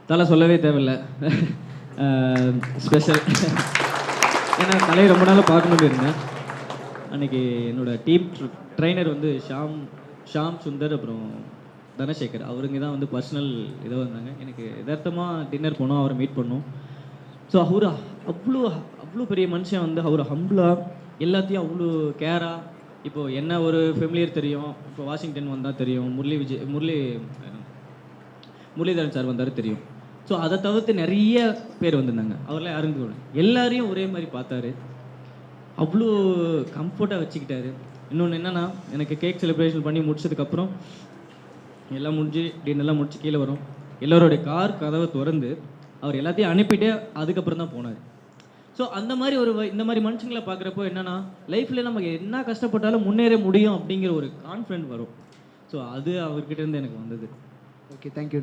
தலை சொல்லவே தேவையில்ல. ஸ்பெஷல். ஏன்னா தலையை ரொம்ப நாளாக பார்க்கணுன்னு இருந்தேன். அன்றைக்கி என்னோடய டீம் ட்ரைனர் வந்து ஷாம் சுந்தர் அப்புறம் தனசேகர் அவருங்க தான் வந்து பர்சனல் இதாக வந்தாங்க. எனக்கு எதார்த்தமாக டின்னர் போனோம், அவரை மீட் பண்ணோம். ஸோ அவர் அவ்வளோ அவ்வளோ பெரிய மனுஷன் வந்து அவர் ஹம்பிளாக எல்லாத்தையும் அவ்வளோ கேராக. இப்போது என்ன ஒரு ஃபெமிலியர் தெரியும், இப்போ வாஷிங்டன் வந்தால் தெரியும், முரளிதரன் சார் வந்தார் தெரியும். ஸோ அதை தவிர்த்து நிறைய பேர் வந்திருந்தாங்க. அவரெல்லாம் யாருன்னு எல்லாரையும் ஒரே மாதிரி பார்த்தாரு, அவ்வளோ கம்ஃபர்ட்டாக வச்சுக்கிட்டாரு. இன்னொன்று என்னென்னா, எனக்கு கேக் செலிப்ரேஷன் பண்ணி முடிச்சதுக்கப்புறம் எல்லாம் முடிஞ்சு டின்னெல்லாம் முடிச்சு கீழே வரும், எல்லோருடைய கார் கதவை திறந்து அவர் எல்லாத்தையும் அனுப்பிட்டு அதுக்கப்புறம் தான் போனார். ஸோ அந்த மாதிரி இந்த மாதிரி மனுஷங்களை பார்க்குறப்போ என்னென்னா, லைஃப்பில் நம்ம என்ன கஷ்டப்பட்டாலும் முன்னேற முடியும் அப்படிங்கிற ஒரு கான்ஃபிடென்ட் வரும். ஸோ அது அவர்கிட்ட இருந்து எனக்கு வந்தது. Okay, thank you.